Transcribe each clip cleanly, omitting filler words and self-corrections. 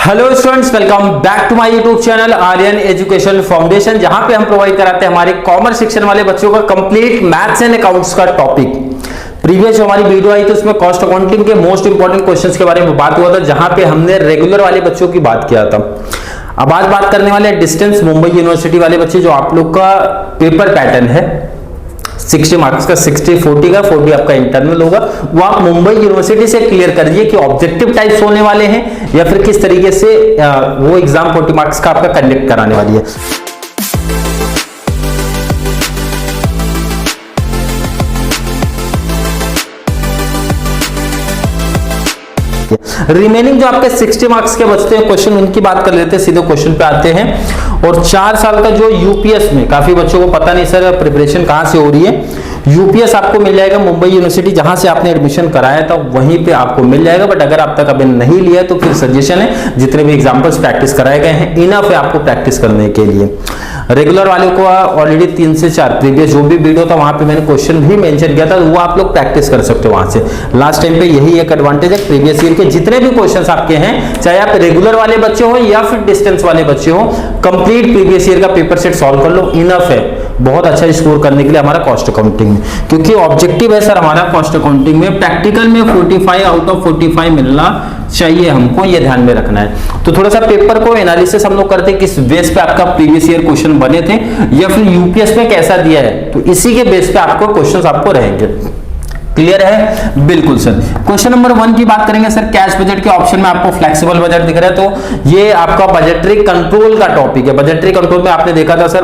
Hello students, welcome back to my YouTube channel Aryan education foundation, जहां पे हम provide कराते हैं हमारे कॉमर्स सेक्शन वाले बच्चों का कंप्लीट मैथ्स एंड अकाउंट्स का टॉपिक। प्रीवियस जो हमारी वीडियो आई थी उसमें कॉस्ट अकाउंटिंग के मोस्ट इंपोर्टेंट क्वेश्चंस के बारे में बात हुआ था, जहां पे हमने रेगुलर वाले बच्चों की बात किया था। अब आज बात करने वाले डिस्टेंस मुंबई यूनिवर्सिटी वाले बच्चे, जो आप लोग का पेपर पैटर्न है 60 मार्क्स का, 60-40 का, 40 आपका इंटरनल होगा। वो आप मुंबई यूनिवर्सिटी से क्लियर करिए कि ऑब्जेक्टिव टाइप्स होने वाले हैं या फिर किस तरीके से वो एग्जाम 40 मार्क्स का आपका कंडक्ट कराने वाली है। रिमेनिंग जो आपके 60 मार्क्स के बचते हैं क्वेश्चन, उनकी बात कर लेते हैं, सीधे क्वेश्चन पे आते हैं। और 4 साल का जो यूपीएस में, काफी बच्चों को पता नहीं सर प्रिपरेशन कहां से हो रही है। यूपीएस आपको मिल जाएगा मुंबई यूनिवर्सिटी, जहां से आपने एडमिशन कराया था वहीं पे आपको मिल जाएगा। बट अगर आप तक अभी नहीं लिया है तो फिर सजेशन है, जितने भी एग्जांपल्स प्रैक्टिस कराए गए हैं इनफ है आपको प्रैक्टिस करने के लिए। रेगुलर वाले को ऑलरेडी 3 से 4 प्रीवियस जो भी वीडियो था वहां पे मैंने क्वेश्चन भी मेंशन किया था, वो आप लोग प्रैक्टिस कर सकते हो वहां से। लास्ट टाइम पे यही एक एडवांटेज है, प्रीवियस ईयर के जितने भी क्वेश्चंस आपके हैं, चाहे आप रेगुलर वाले बच्चे हो या फिर डिस्टेंस वाले बच्चे हो, कंप्लीट प्रीवियस ईयर का पेपर सेट सॉल्व कर लो, इनफ है बहुत अच्छा स्कोर करने के लिए हमारा कॉस्ट अकाउंटिंग में। क्योंकि ऑब्जेक्टिव है सर हमारा कॉस्ट अकाउंटिंग में प्रैक्टिकल में 45 आउट ऑफ 45 मिलना चाहिए, हमको ये ध्यान में रखना है। तो थोड़ा सा पेपर को एनालिसिस हम लोग करते हैं, किस बेस पे आपका प्रीवियस ईयर क्वेश्चन बने थे या फिर यूपीएस में कैसा दिया है, तो इसी के बेस पे आपको क्वेश्चंस आपको रहेंगे। क्लियर है? बिल्कुल सर। क्वेश्चन नंबर 1 की बात करेंगे सर। कैश बजट के ऑप्शन में आपको फ्लेक्सिबल बजट दिख रहा है, तो ये आपका बजटरी कंट्रोल का टॉपिक है। बजटरी कंट्रोल में आपने देखा था सर,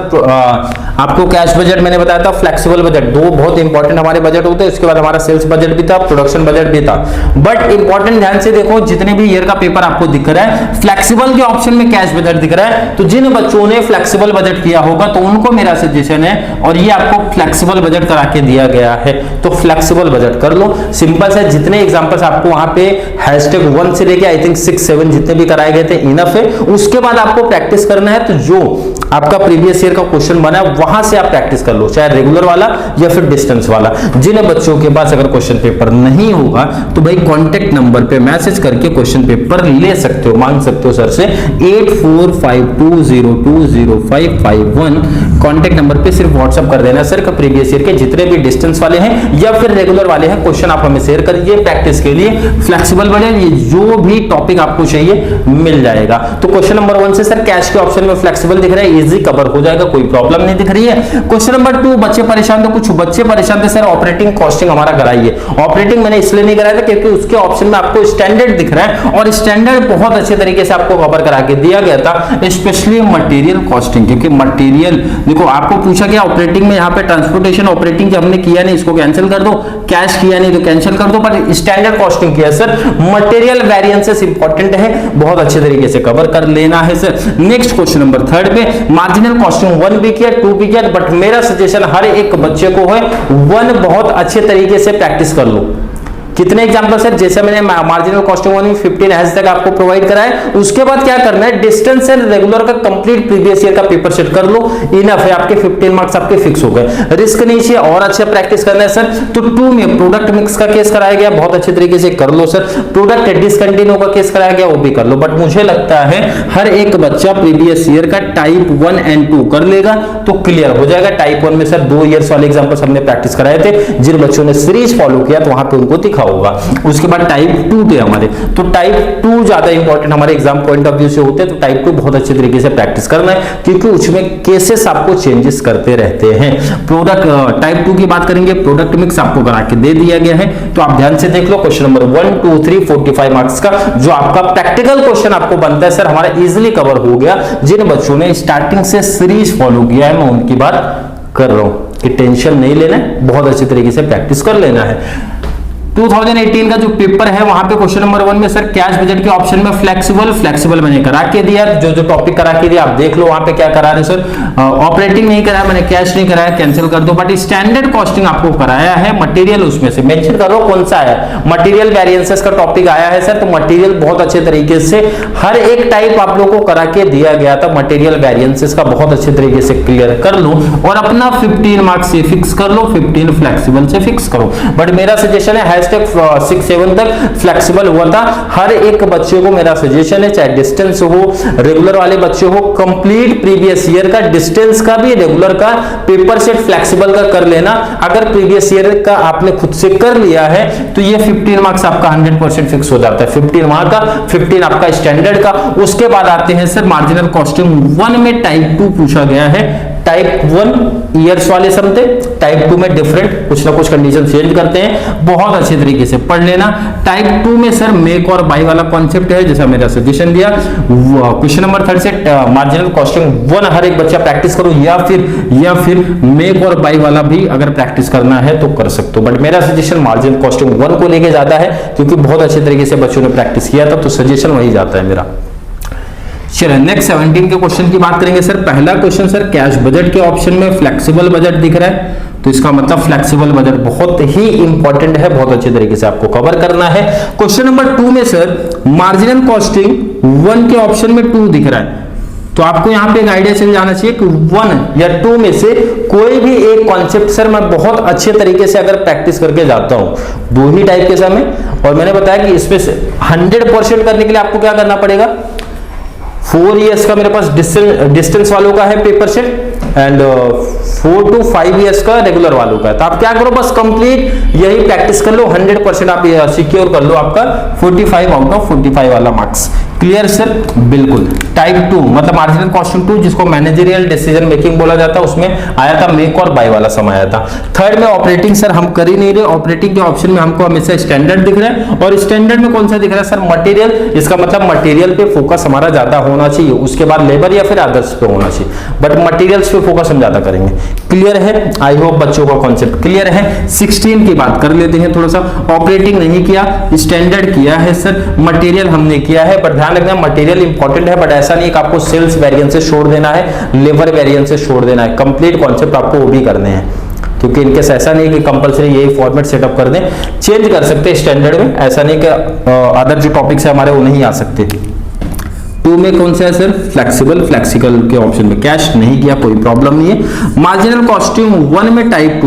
आपको कैश बजट मैंने बताया था, फ्लेक्सिबल बजट, दो बहुत इंपॉर्टेंट हमारे बजट होते हैं। उसके बाद हमारा सेल्स बजट भी था, प्रोडक्शन बजट भी था। बट इंपॉर्टेंट ध्यान से देखो, जितने भी ईयर का पेपर आपको दिख रहा है, फ्लेक्सिबल के ऑप्शन में कैश बजट दिख रहा है, तो जिन बच्चों ने फ्लेक्सिबल बजट किया होगा तो उनको मेरा सजेशन है, और ये आपको फ्लेक्सिबल बजट करा के दिया गया है, तो फ्लेक्सिबल बजट कर लो। सिंपल से जितने एग्जांपल्स आपको वहां पे #1 से लेके आई थिंक 6-7 जितने भी कराए गए थे इनफ है। उसके बाद आपको प्रैक्टिस करना है, तो जो आपका प्रीवियस ईयर का क्वेश्चन बना है वहां से आप प्रैक्टिस कर लो, चाहे रेगुलर वाला या फिर डिस्टेंस वाला। जिन बच्चों के पास अगर क्वेश्चन पेपर नहीं होगा तो भाई कांटेक्ट नंबर पे मैसेज करके क्वेश्चन पेपर ले सकते हो, मांग सकते हो सर से। 8452020551 कांटेक्ट नंबर पे सिर्फ व्हाट्सएप कर देना सर का प्रीवियस ईयर के जितने भी डिस्टेंस वाले हैं या फिर रेगुलर वाले हैं क्वेश्चन आप हमें शेयर करिए प्रैक्टिस के लिए। फ्लेक्सिबल बजट, ये जो भी टॉपिक आपको चाहिए मिल जाएगा। तो क्वेश्चन नंबर 1 से सर कैश के ऑप्शन में फ्लेक्सिबल दिख रहा है, इजी कवर हो जाएगा, कोई प्रॉब्लम नहीं दिख रही है। क्वेश्चन नंबर 2, बच्चे परेशान, तो कुछ बच्चे परेशान थे सर ऑपरेटिंग कॉस्टिंग हमारा कराइए। ऑपरेटिंग मैंने इसलिए नहीं कराया था क्योंकि उसके ऑप्शन में आपको स्टैंडर्ड दिख रहा है, और स्टैंडर्ड बहुत अच्छे तरीके से आपको कवर करा के दिया गया था, स्पेशली मटेरियल कॉस्टिंग। क्योंकि मटेरियल देखो आपको पूछा गया ऑपरेटिंग में, यहाँ पे ट्रांसपोर्टेशन ऑपरेटिंग जब हमने किया नहीं, इसको कैंसिल कर दो, कैश किया नहीं तो कैंसिल कर दो, पर स्टैंडर्ड कॉस्टिंग किया सर। मटेरियल वेरिएंसेस इंपॉर्टेंट है, बहुत अच्छे तरीके से कवर कर लेना है सर। नेक्स्ट क्वेश्चन नंबर 3 पे मार्जिनल कॉस्टिंग 1 भी किया, 2 भी किया, बट मेरा सजेशन हर एक बच्चे को है 1 बहुत अच्छे तरीके से प्रैक्टिस कर लो। कितने एग्जांपल सर, जैसे मैंने मार्जिनल कॉस्टिंग 1 में 15 एज तक आपको प्रोवाइड करा है, उसके बाद क्या करना है, डिस्टेंस एंड रेगुलर का कंप्लीट प्रीवियस ईयर का पेपर सेट कर लो, इनफ है, आपके 15 मार्क्स आपके फिक्स हो गए। रिस्क नहीं चाहिए और अच्छे प्रैक्टिस करना है सर। तो 2 में प्रोडक्ट मिक्स का केस कराया गया, बहुत अच्छे तरीके से कर लो सर। प्रोडक्ट डिसकंटिन्यू का केस कराया गया, वो भी कर लो। बट मुझे लगता है हर एक बच्चा प्रीवियस ईयर का टाइप 1 एंड 2 कर लेगा तो क्लियर हो जाएगा। टाइप 1 में सर 2 ईयर्स वाले एग्जांपल्स हमने प्रैक्टिस कराए थे, जिन बच्चों ने सीरीज फॉलो किया तो वहां पे उनको दिखा होगा। उसके बाद टाइप 2 थे हमारे, तो टाइप 2 ज्यादा इंपॉर्टेंट हमारे एग्जाम पॉइंट ऑफ व्यू से होते हैं, तो टाइप 2 बहुत अच्छे तरीके से प्रैक्टिस करना है, क्योंकि उसमें केसेस आपको चेंजेस करते रहते हैं। प्रोडक्ट टाइप 2 की बात करेंगे, प्रोडक्ट मिक्स आपको करा के दे दिया गया है, तो आप ध्यान से देख लो। क्वेश्चन नंबर 1, 2, 3 45 मार्क्स का जो आपका प्रैक्टिकल क्वेश्चन आपको बनता है सर, हमारा इजिली कवर हो गया। जिन बच्चों ने स्टार्टिंग से सीरीज फॉलो किया है मैं उनकी बात कर रहा हूं कि टेंशन नहीं लेना है, बहुत अच्छे तरीके से प्रैक्टिस कर लेना है। 2018 का जो पेपर है वहां पे क्वेश्चन नंबर 1 में सर कैश बजट के ऑप्शन में फ्लेक्सिबल मैंने करा के दिया, जो टॉपिक करा के दिया आप देख लो वहां पे क्या करा रहे सर। ऑपरेटिंग नहीं कराया मैंने, कैश नहीं कराया, कैंसिल कर दो। बट स्टैंडर्ड कॉस्टिंग आपको कराया है, मटेरियल उसमें से मेंशन करो कौन सा है, मटेरियल वेरिएंसेस का टॉपिक आया है सर। तो मटेरियल बहुत अच्छे तरीके से हर एक टाइप आप लोगों को करा के दिया गया था, मटेरियल वेरिएंसेस का बहुत अच्छे तरीके से क्लियर कर लो और अपना 15 मार्क्स से फिक्स कर लो, 15 फ्लेक्सिबल से फिक्स करो। बट मेरा सजेशन है बैच तक 6-7 तक फ्लेक्सिबल हुआ था। हर एक बच्चे को मेरा सजेशन है, चाहे डिस्टेंस हो, रेगुलर वाले बच्चे हो, कंप्लीट प्रीवियस ईयर का डिस्टेंस का भी रेगुलर का पेपर सेट फ्लेक्सिबल का कर लेना। अगर प्रीवियस ईयर का आपने खुद से कर लिया है तो ये 15 मार्क्स आपका 100% फिक्स हो जाता है। 15 मार्क्स का, 15 आपका स्टैंडर्ड का। उसके बाद आते हैं सर मार्जिनल कॉस्टिंग 1 में टाइप 2 पूछा गया है। टाइप 1 ईयर्स वाले समझते, टाइप 2 में डिफरेंट कुछ ना कुछ कंडीशन चेंज करते हैं, बहुत अच्छे तरीके से पढ़ लेना। टाइप 2 में सर मेक और बाय वाला कॉन्सेप्ट है, जैसा मेरा सजेशन दिया। क्वेश्चन नंबर 3 से मार्जिनल कॉस्टिंग 1 हर एक बच्चा प्रैक्टिस करो, या फिर मेक और बाय वाला भी अगर प्रैक्टिस करना है तो कर सकते हो। बट मेरा सजेशन मार्जिनल कॉस्टिंग 1 को लेके जाता है, क्योंकि बहुत अच्छे तरीके से बच्चों ने प्रैक्टिस किया था, तो सजेशन वही जाता है मेरा। चलिए नेक्स्ट 17 के क्वेश्चन की बात करेंगे सर। पहला क्वेश्चन सर, कैश बजट के ऑप्शन में फ्लेक्सिबल बजट दिख रहा है, तो इसका मतलब फ्लेक्सिबल बजट बहुत ही इंपॉर्टेंट है, बहुत अच्छे तरीके से आपको कवर करना है। क्वेश्चन नंबर 2 में सर मार्जिनल कॉस्टिंग 1 के ऑप्शन में 2 दिख रहा है, तो आपको यहां पे एक आइडिया चल जाना चाहिए कि 1 या 2 में से कोई भी एक कॉन्सेप्ट सर मैं बहुत अच्छे तरीके से अगर प्रैक्टिस करके जाता हूं, 2 ही टाइप के समय, और मैंने बताया कि इसमें 100% करने के लिए आपको क्या करना पड़ेगा। 4 इयर्स का मेरे पास डिस्टेंस वालों का है paper set, and 4 to 5 years का रेगुलर वालों का है। तो आप क्या करो, बस कंप्लीट यही प्रैक्टिस कर लो, 100% आप सिक्योर कर लो आपका 45 आउट ऑफ 45 वाला मार्क्स। Clear sir? बिल्कुल। टाइप 2 मतलब मार्जिनल कॉस्टिंग 2, जिसको मैनेजरियल डिसीजन मेकिंग बोला जाता है, उसमें आया था मेक और बाय वाला समय आया था। थर्ड में ऑपरेटिंग सर हम कर ही नहीं रहे, ऑपरेटिंग के ऑप्शन में हमको हमेशा स्टैंडर्ड दिख रहा है, और स्टैंडर्ड में कौन सा दिख रहा है सर, मटेरियल। इसका मतलब मटेरियल पे फोकस हमारा ज्यादा होना चाहिए, उसके बाद लेबर या फिर अदर्स पे होना चाहिए, बट मटेरियल्स पे फोकस हम ज्यादा करेंगे। क्लियर है? आई होप बच्चों का कॉन्सेप्ट क्लियर है। 16 की बात कर लेते हैं थोड़ा सा। ऑपरेटिंग नहीं किया, स्टैंडर्ड किया है सर, मटेरियल हमने किया है, बट ध्यान रखना मटेरियल इंपॉर्टेंट है, बट ऐसा नहीं कि आपको सेल्स वेरिएंसेस छोड़ देना है, लेबर वेरिएंसेस छोड़ देना है, कंप्लीट कॉन्सेप्ट आपको वो भी करने हैं, क्योंकि इनके ऐसा नहीं कि कंपलसरी यही फॉर्मेट सेटअप कर दें, चेंज कर सकते हैं स्टैंडर्ड में, ऐसा नहीं कि अदर जो टॉपिक्स है हमारे वो नहीं आ सकते। 2 में कौन सा है सर, फ्लेक्सिबल के ऑप्शन में कैश नहीं किया, कोई प्रॉब्लम नहीं है। मार्जिनल कॉस्टिंग 1 में टाइप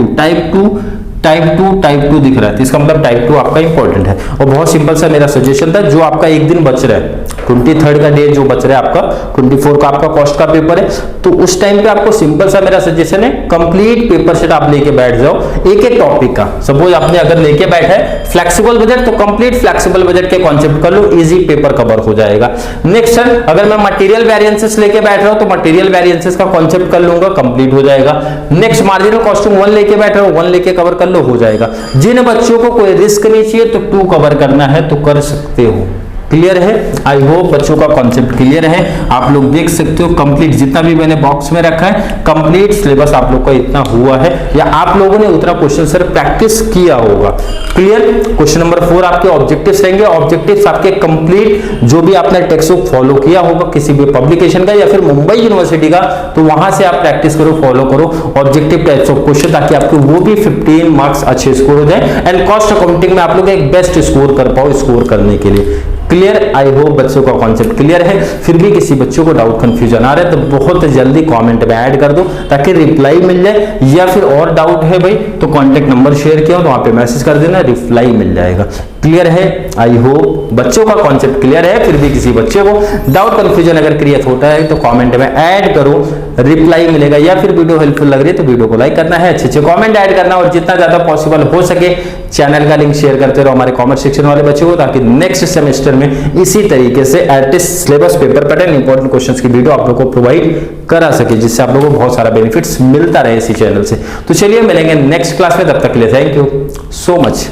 2 दिख रहा है, तो इसका मतलब टाइप 2 आपका इंपॉर्टेंट है। और बहुत सिंपल सा मेरा सजेशन था, जो आपका एक दिन बच रहा है, 23 का डे जो बच रहा है आपका, 24 का आपका कॉस्ट का पेपर है, तो उस टाइम पे आपको सिंपल सा मेरा सजेशन है, कंप्लीट पेपर सेट आप लेके बैठ जाओ, एक एक टॉपिक का। सपोज आपने अगर लेके बैठा है फ्लेक्सिबल बजट, तो कंप्लीट फ्लेक्सिबल बजट के कॉन्सेप्ट कर लो, इजी पेपर कवर हो जाएगा। नेक्स्ट सर, अगर मैं मटेरियल वेरिएंसेस लेके बैठ रहा हूं, तो मटेरियल वेरिएंसेस का कॉन्सेप्ट कर लूंगा, कंप्लीट हो जाएगा। नेक्स्ट मार्जिनल कॉस्टिंग 1 लेके बैठ रहा हूं, 1 लेके कवर कर लो, हो जाएगा। जिन बच्चों को कोई रिस्क नहीं चाहिए तो 2 कवर करना है तो कर सकते हो। क्लियर है? आई होप बच्चों का कॉन्सेप्ट क्लियर है। आप लोग देख सकते हो कंप्लीट जितना भी मैंने बॉक्स में रखा है, कंप्लीट सिलेबस आप लोग का इतना हुआ है, या आप लोगों ने उतना क्वेश्चन सर प्रैक्टिस किया होगा। क्लियर? क्वेश्चन नंबर 4 आपके ऑब्जेक्टिव्स रहेंगे। ऑब्जेक्टिव्स आपके कंप्लीट जो भी आपने टेक्स्ट बुक फॉलो किया होगा किसी भी पब्लिकेशन का या फिर मुंबई यूनिवर्सिटी का, तो वहां से आप प्रैक्टिस करो, फॉलो करो ऑब्जेक्टिव टाइप्स ऑफ क्वेश्चन, ताकि आपके वो भी 15 मार्क्स अच्छे स्कोर हो जाए, एंड कॉस्ट अकाउंटिंग में आप लोग एक बेस्ट स्कोर कर पाओ स्कोर करने के लिए। क्लियर? आई होप बच्चों का कॉन्सेप्ट क्लियर है। फिर भी किसी बच्चों को डाउट कंफ्यूजन आ रहा है तो बहुत जल्दी कमेंट में ऐड कर दो, ताकि रिप्लाई मिल जाए, या फिर और डाउट है भाई तो कांटेक्ट नंबर शेयर किया तो वहां पे मैसेज कर देना, रिप्लाई मिल जाएगा। क्लियर है? आई होप बच्चों का कॉन्सेप्ट क्लियर है। फिर भी किसी बच्चे को डाउट कंफ्यूजन अगर क्रिएट होता है तो कमेंट में ऐड करो, रिप्लाई मिलेगा। या फिर वीडियो हेल्पफुल लग रही है तो वीडियो को लाइक करना है, अच्छे कमेंट ऐड करना, और जितना ज्यादा पॉसिबल हो सके चैनल का लिंक शेयर करते रहो हमारे कॉमर्स सेक्शन वाले बच्चों को, ताकि नेक्स्ट सेमेस्टर में इसी तरीके से at least syllabus paper pattern important questions की वीडियो आप लोगों को प्रोवाइड करा सके, जिससे आप लोगों को बहुत सारा बेनिफिट्स मिलता रहे इसी चैनल से। तो चलिए मिलेंगे नेक्स्ट क्लास में, तब तक के लिए थैंक यू सो मच।